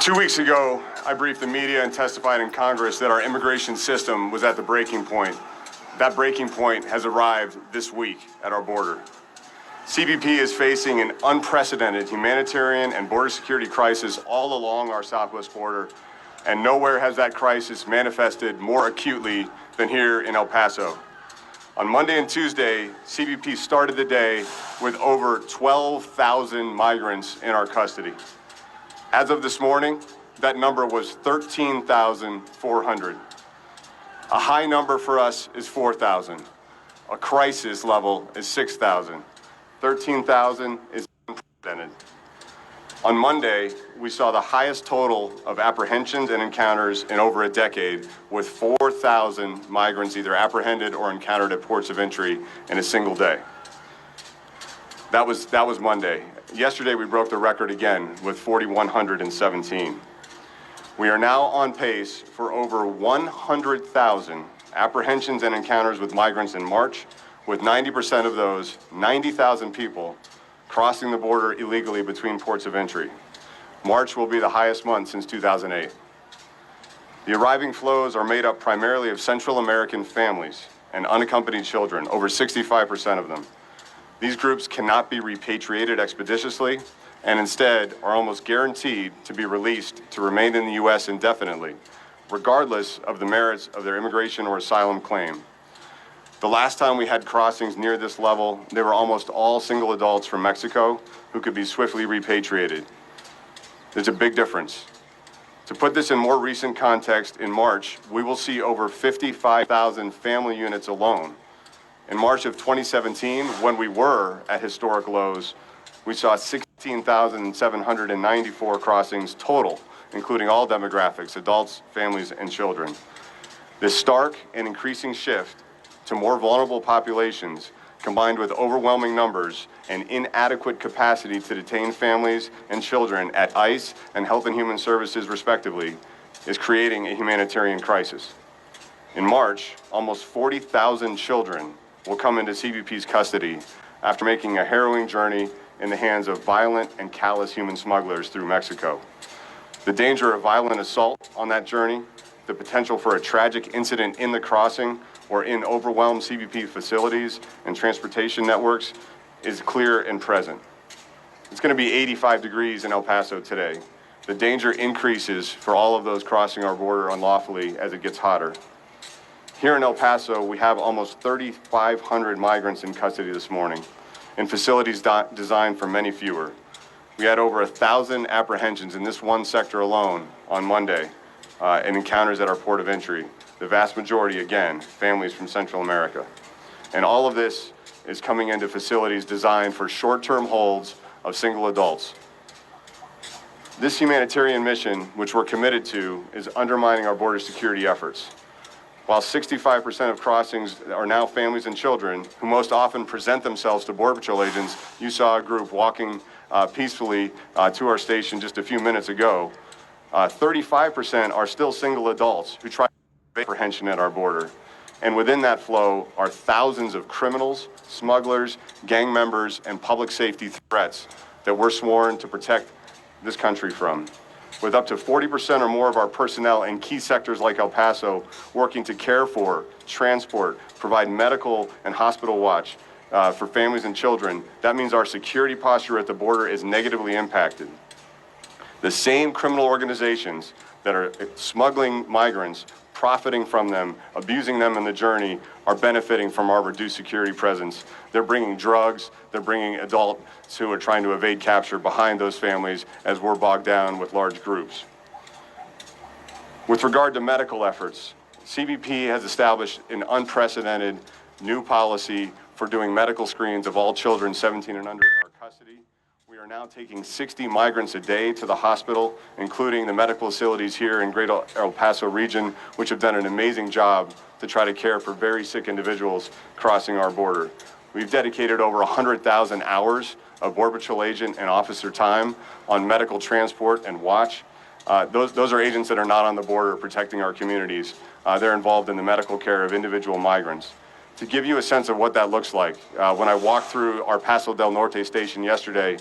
2 weeks ago, I briefed the media and testified in Congress that our immigration system was at the breaking point. That breaking point has arrived this week at our border. CBP is facing an unprecedented humanitarian and border security crisis all along our southwest border, and nowhere has that crisis manifested more acutely than here in El Paso. On Monday and Tuesday, CBP started the day with over 12,000 migrants in our custody. As of this morning, that number was 13,400. A high number for us is 4,000. A crisis level is 6,000. 13,000 is unprecedented. On Monday, we saw the highest total of apprehensions and encounters in over a decade, with 4,000 migrants either apprehended or encountered at ports of entry in a single day. That was Monday. Yesterday, we broke the record again with 4,117. We are now on pace for over 100,000 apprehensions and encounters with migrants in March, with 90% of those, 90,000 people, crossing the border illegally between ports of entry. March will be the highest month since 2008. The arriving flows are made up primarily of Central American families and unaccompanied children, over 65% of them. These groups cannot be repatriated expeditiously and instead are almost guaranteed to be released to remain in the U.S. indefinitely, regardless of the merits of their immigration or asylum claim. The last time we had crossings near this level, they were almost all single adults from Mexico who could be swiftly repatriated. There's a big difference. To put this in more recent context, in March, we will see over 55,000 family units alone. In March of 2017, when we were at historic lows, we saw 16,794 crossings total, including all demographics, adults, families, and children. This stark and increasing shift to more vulnerable populations, combined with overwhelming numbers and inadequate capacity to detain families and children at ICE and Health and Human Services, respectively, is creating a humanitarian crisis. In March, almost 40,000 children will come into CBP's custody after making a harrowing journey in the hands of violent and callous human smugglers through Mexico. The danger of violent assault on that journey, the potential for a tragic incident in the crossing or in overwhelmed CBP facilities and transportation networks is clear and present. It's going to be 85 degrees in El Paso today. The danger increases for all of those crossing our border unlawfully as it gets hotter. Here in El Paso, we have almost 3,500 migrants in custody this morning in facilities designed for many fewer. We had over 1,000 apprehensions in this one sector alone on Monday and encounters at our port of entry. The vast majority, again, families from Central America. And all of this is coming into facilities designed for short-term holds of single adults. This humanitarian mission, which we're committed to, is undermining our border security efforts. While 65% of crossings are now families and children, who most often present themselves to Border Patrol agents, you saw a group walking peacefully to our station just a few minutes ago. 35% are still single adults who try apprehension at our border. And within that flow are thousands of criminals, smugglers, gang members, and public safety threats that we're sworn to protect this country from. With up to 40% or more of our personnel in key sectors like El Paso working to care for, transport, provide medical and hospital watch for families and children, that means our security posture at the border is negatively impacted. The same criminal organizations that are smuggling migrants, profiting from them, abusing them in the journey, are benefiting from our reduced security presence. They're bringing drugs, they're bringing adults who are trying to evade capture behind those families as we're bogged down with large groups. With regard to medical efforts, CBP has established an unprecedented new policy for doing medical screens of all children 17 and under in our custody. We are now taking 60 migrants a day to the hospital, including the medical facilities here in Greater El Paso region, which have done an amazing job to try to care for very sick individuals crossing our border. We've dedicated over 100,000 hours of Border Patrol agent and officer time on medical transport and watch. Those are agents that are not on the border protecting our communities. They're involved in the medical care of individual migrants. To give you a sense of what that looks like, when I walked through our Paso del Norte station yesterday,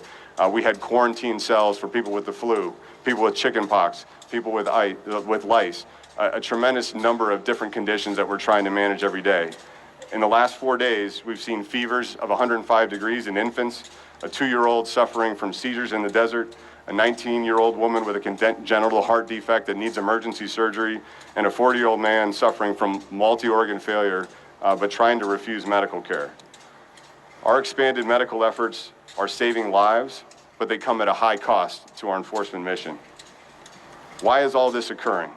We had quarantine cells for people with the flu, people with chickenpox, people with lice, a tremendous number of different conditions that we're trying to manage every day. In the last 4 days, we've seen fevers of 105 degrees in infants, a 2-year-old suffering from seizures in the desert, a 19-year-old woman with a congenital heart defect that needs emergency surgery, and a 40-year-old man suffering from multi-organ failure, but trying to refuse medical care. Our expanded medical efforts are saving lives, but they come at a high cost to our enforcement mission. Why is all this occurring?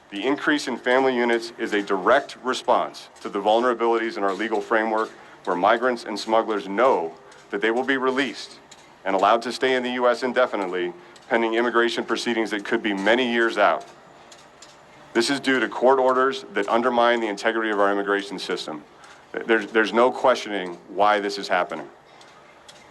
The increase in family units is a direct response to the vulnerabilities in our legal framework where migrants and smugglers know that they will be released and allowed to stay in the U.S. indefinitely pending immigration proceedings that could be many years out. This is due to court orders that undermine the integrity of our immigration system. There's no questioning why this is happening.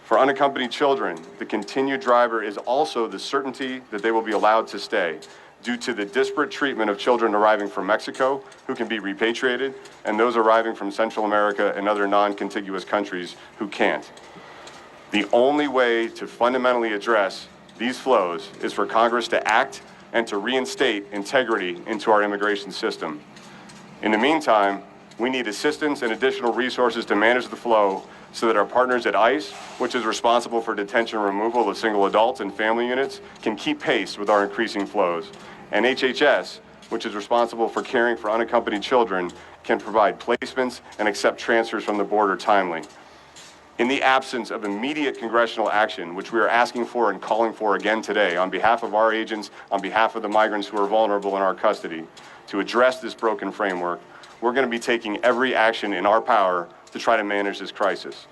For unaccompanied children, the continued driver is also the certainty that they will be allowed to stay due to the disparate treatment of children arriving from Mexico who can be repatriated and those arriving from Central America and other non-contiguous countries who can't. The only way to fundamentally address these flows is for Congress to act and to reinstate integrity into our immigration system. In the meantime, we need assistance and additional resources to manage the flow so that our partners at ICE, which is responsible for detention and removal of single adults and family units, can keep pace with our increasing flows. And HHS, which is responsible for caring for unaccompanied children, can provide placements and accept transfers from the border timely. In the absence of immediate congressional action, which we are asking for and calling for again today on behalf of our agents, on behalf of the migrants who are vulnerable in our custody, to address this broken framework, we're going to be taking every action in our power to try to manage this crisis.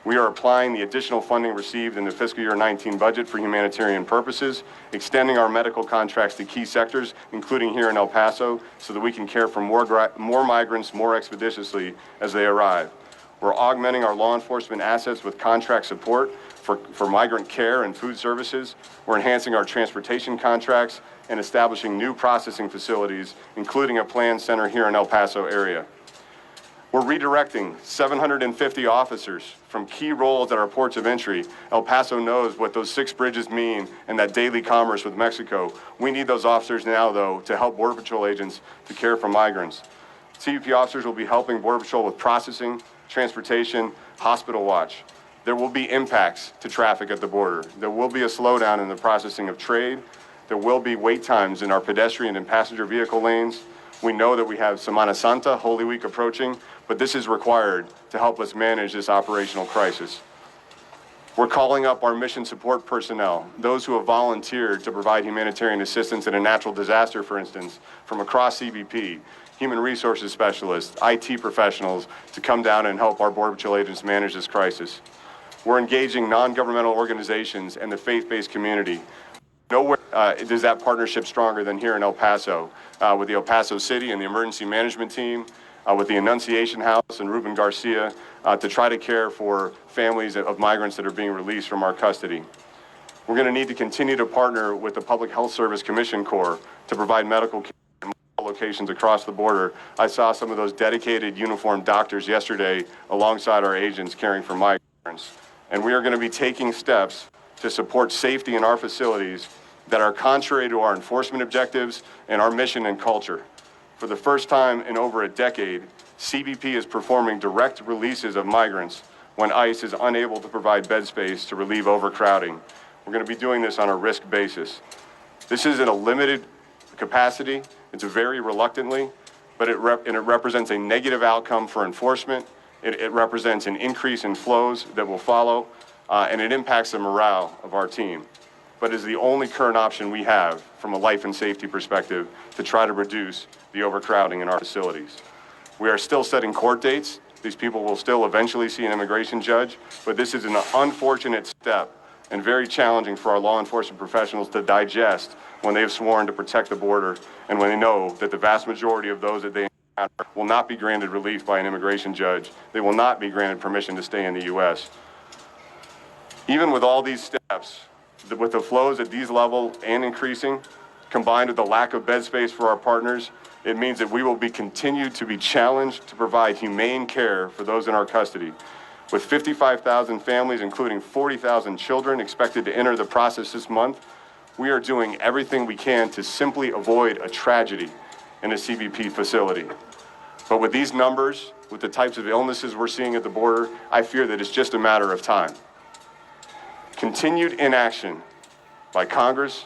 We are applying the additional funding received in the fiscal year 19 budget for humanitarian purposes, extending our medical contracts to key sectors, including here in El Paso, so that we can care for more migrants more expeditiously as they arrive. We're augmenting our law enforcement assets with contract support for migrant care and food services. We're enhancing our transportation contracts and establishing new processing facilities, including a planned center here in El Paso area. We're redirecting 750 officers from key roles at our ports of entry. El Paso knows what those 6 bridges mean and that daily commerce with Mexico. We need those officers now, though, to help Border Patrol agents to care for migrants. CBP officers will be helping Border Patrol with processing, transportation, hospital watch. There will be impacts to traffic at the border. There will be a slowdown in the processing of trade. There will be wait times in our pedestrian and passenger vehicle lanes. We know that we have Semana Santa, Holy Week approaching, but this is required to help us manage this operational crisis. We're calling up our mission support personnel, those who have volunteered to provide humanitarian assistance in a natural disaster, for instance, from across CBP, human resources specialists, IT professionals, to come down and help our Border Patrol agents manage this crisis. We're engaging non-governmental organizations and the faith-based community. Nowhere is that partnership stronger than here in El Paso, with the El Paso City and the emergency management team, with the Annunciation House and Ruben Garcia, to try to care for families of migrants that are being released from our custody. We're going to need to continue to partner with the Public Health Service Commission Corps to provide medical care in multiple locations across the border. I saw some of those dedicated uniformed doctors yesterday alongside our agents caring for migrants. And we are going to be taking steps to support safety in our facilities that are contrary to our enforcement objectives and our mission and culture. For the first time in over a decade, CBP is performing direct releases of migrants when ICE is unable to provide bed space to relieve overcrowding. We're going to be doing this on a risk basis. This is in a limited capacity. It's very reluctantly, but it represents a negative outcome for enforcement. It represents an increase in flows that will follow, and it impacts the morale of our team. But is the only current option we have from a life and safety perspective to try to reduce the overcrowding in our facilities. We are still setting court dates. These people will still eventually see an immigration judge, but this is an unfortunate step and very challenging for our law enforcement professionals to digest when they have sworn to protect the border and when they know that the vast majority of those that they encounter will not be granted relief by an immigration judge. They will not be granted permission to stay in the U.S. Even with all these steps, with the flows at these levels and increasing, combined with the lack of bed space for our partners, it means that we will be continued to be challenged to provide humane care for those in our custody. With 55,000 families, including 40,000 children, expected to enter the process this month, we are doing everything we can to simply avoid a tragedy in a CBP facility. But with these numbers, with the types of illnesses we're seeing at the border, I fear that it's just a matter of time. Continued inaction by Congress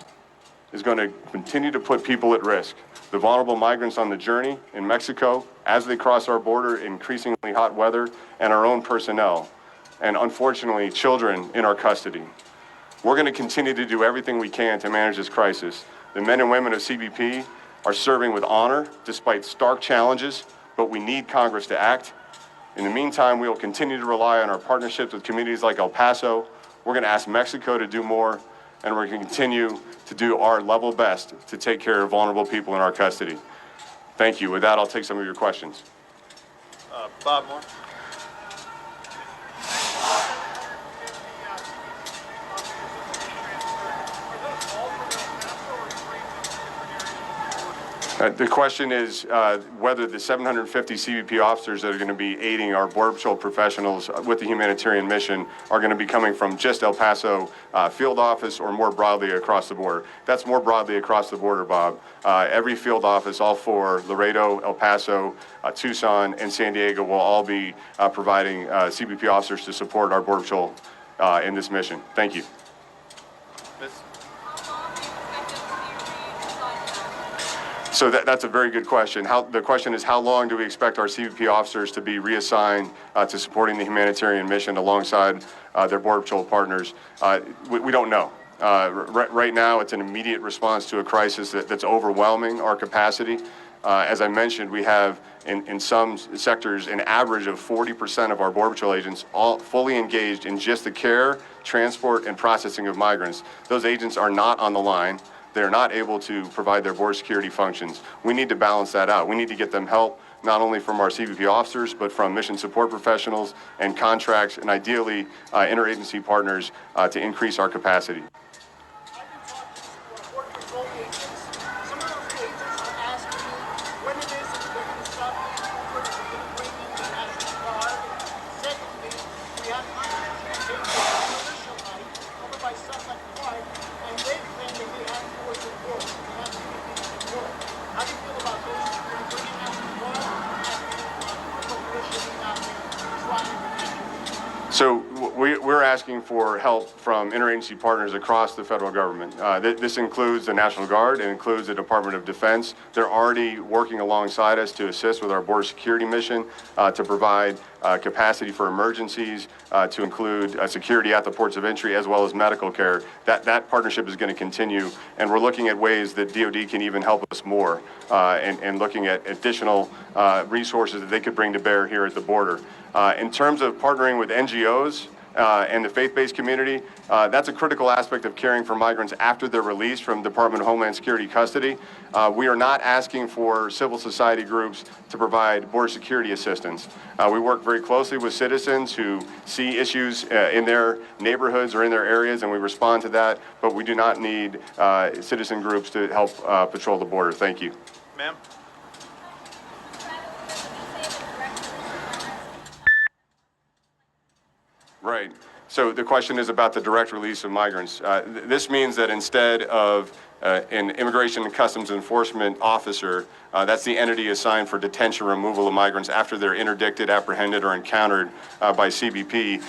is going to continue to put people at risk. The vulnerable migrants on the journey in Mexico, as they cross our border in increasingly hot weather, and our own personnel, and unfortunately, children in our custody. We're going to continue to do everything we can to manage this crisis. The men and women of CBP are serving with honor despite stark challenges, but we need Congress to act. In the meantime, we will continue to rely on our partnerships with communities like El Paso. We're going to ask Mexico to do more, and we're going to continue to do our level best to take care of vulnerable people in our custody. Thank you. With that, I'll take some of your questions. Bob Moore. The question is whether the 750 CBP officers that are going to be aiding our Border Patrol professionals with the humanitarian mission are going to be coming from just El Paso field office or more broadly across the border. That's more broadly across the border, Bob. Every field office, all four, Laredo, El Paso, Tucson, and San Diego, will all be providing CBP officers to support our Border Patrol in this mission. Thank you. So that's a very good question. The question is, how long do we expect our CBP officers to be reassigned to supporting the humanitarian mission alongside their Border Patrol partners? We don't know. Right now, it's an immediate response to a crisis that's overwhelming our capacity. As I mentioned, we have in some sectors an average of 40% of our Border Patrol agents all fully engaged in just the care, transport, and processing of migrants. Those agents are not on the line. They're not able to provide their border security functions. We need to balance that out. We need to get them help, not only from our CBP officers, but from mission support professionals and contracts, and ideally interagency partners to increase our capacity. So we're asking for help from interagency partners across the federal government. This includes the National Guard, it includes the Department of Defense. They're already working alongside us to assist with our border security mission, to provide capacity for emergencies, to include security at the ports of entry, as well as medical care. That partnership is going to continue, and we're looking at ways that DoD can even help us more, and looking at additional resources that they could bring to bear here at the border. In terms of partnering with NGOs and the faith-based community, that's a critical aspect of caring for migrants after they're released from Department of Homeland Security custody. We are not asking for civil society groups to provide border security assistance. We work very closely with citizens who see issues in their neighborhoods or in their areas, and we respond to that, but we do not need citizen groups to help patrol the border. Thank you. Ma'am. Right. So the question is about the direct release of migrants. This means that instead of an Immigration and Customs Enforcement officer, that's the entity assigned for detention removal of migrants after they're interdicted, apprehended, or encountered by CBP,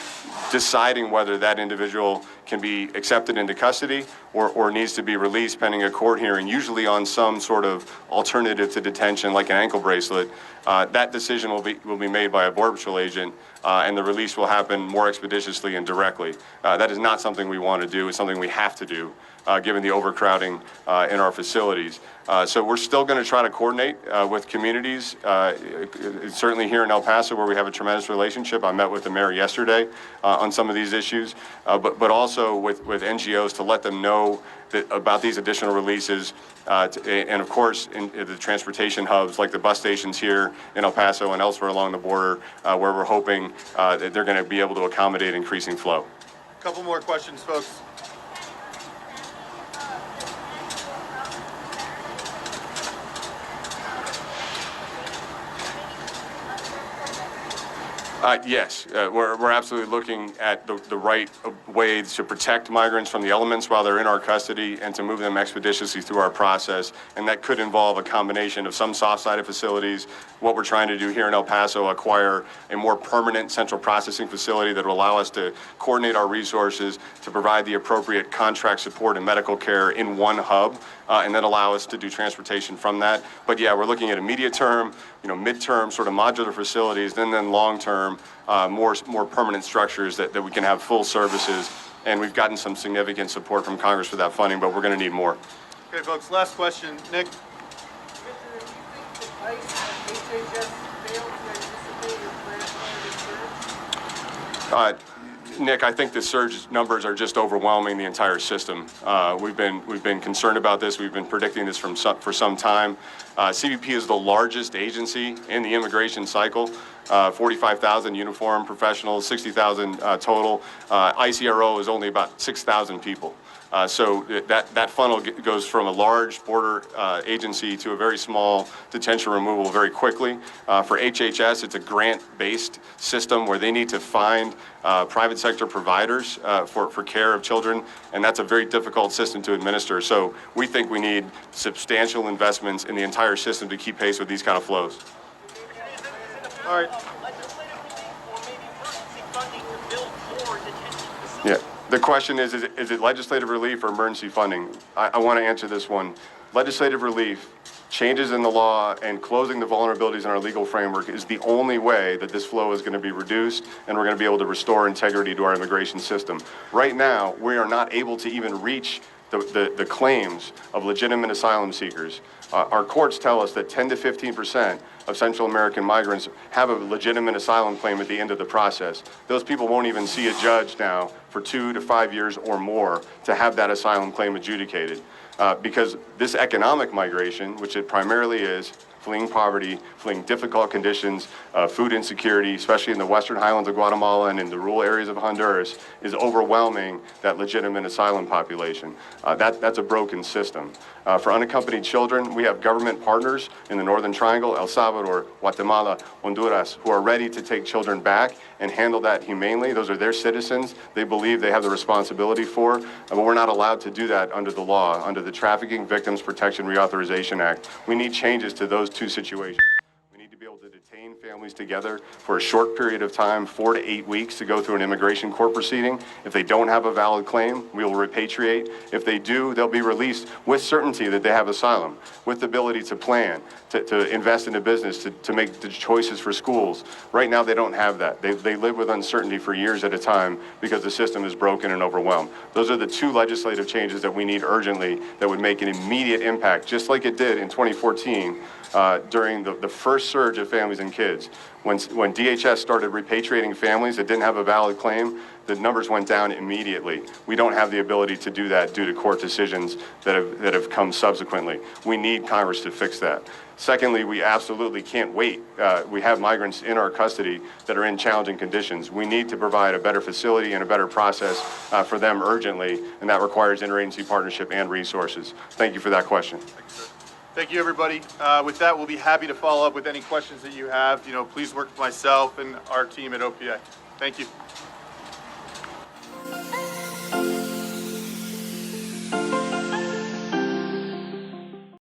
deciding whether that individual can be accepted into custody or needs to be released pending a court hearing, usually on some sort of alternative to detention like an ankle bracelet. That decision will be made by a Border Patrol agent, and the release will happen more expeditiously and directly. That is not something we want to do. It's something we have to do, given the overcrowding in our facilities. So we're still going to try to coordinate with communities, certainly here in El Paso, where we have a tremendous relationship. I met with the mayor yesterday on some of these issues, but also with NGOs to let them know about these additional releases, and of course in the transportation hubs like the bus stations here in El Paso and elsewhere along the border, where we're hoping that they're going to be able to accommodate increasing flow. A couple more questions, folks. Yes, we're absolutely looking at the right ways to protect migrants from the elements while they're in our custody and to move them expeditiously through our process. And that could involve a combination of some soft-sided facilities. What we're trying to do here in El Paso, acquire a more permanent central processing facility that will allow us to coordinate our resources to provide the appropriate contract support and medical care in one hub, and then allow us to do transportation from that. But yeah, we're looking at immediate term, midterm sort of modular facilities, and then long-term, more permanent structures that we can have full services. And we've gotten some significant support from Congress for that funding, but we're going to need more. Okay, folks, last question. Nick? Nick, I think the surge numbers are just overwhelming the entire system. We've been concerned about this. We've been predicting this for some time. CBP is the largest agency in the immigration cycle. 45,000 uniformed professionals, 60,000 total. ICRO is only about 6,000 people. So that funnel goes from a large border agency to a very small detention removal very quickly. For HHS, it's a grant-based system where they need to find private sector providers for care of children, and that's a very difficult system to administer. So we think we need substantial investments in the entire system to keep pace with these kind of flows. All right. Yeah. The question is it legislative relief or emergency funding? I want to answer this one. Legislative relief, changes in the law, and closing the vulnerabilities in our legal framework is the only way that this flow is going to be reduced and we're going to be able to restore integrity to our immigration system. Right now, we are not able to even reach the claims of legitimate asylum seekers. Our courts tell us that 10 to 15% of Central American migrants have a legitimate asylum claim at the end of the process. Those people won't even see a judge now for 2 to 5 years or more to have that asylum claim adjudicated. Because this economic migration, which it primarily is, fleeing poverty, fleeing difficult conditions, food insecurity, especially in the western highlands of Guatemala and in the rural areas of Honduras, is overwhelming that legitimate asylum population. That's a broken system. For unaccompanied children, we have government partners in the Northern Triangle, El Salvador, Guatemala, Honduras, who are ready to take children back and handle that humanely. Those are their citizens. They believe they have the responsibility for, but we're not allowed to do that under the law, under the Trafficking Victims Protection Reauthorization Act. We need changes to those two situations. We need to be able to detain families together for a short period of time, 4 to 8 weeks, to go through an immigration court proceeding. If they don't have a valid claim, we will repatriate. If they do, they'll be released with certainty that they have asylum, with the ability to plan, to invest in a business, to make the choices for schools. Right now, they don't have that. They live with uncertainty for years at a time because the system is broken and overwhelmed. Those are the two legislative changes that we need urgently that would make an immediate impact, just like it did in 2014 during the first surge of families and kids. When DHS started repatriating families that didn't have a valid claim, the numbers went down immediately. We don't have the ability to do that due to court decisions that have come subsequently. We need Congress to fix that. Secondly, we absolutely can't wait. We have migrants in our custody that are in challenging conditions. We need to provide a better facility and a better process for them urgently, and that requires interagency partnership and resources. Thank you for that question. Thank you, everybody. With that, we'll be happy to follow up with any questions that you have. Please work with myself and our team at OPA. Thank you.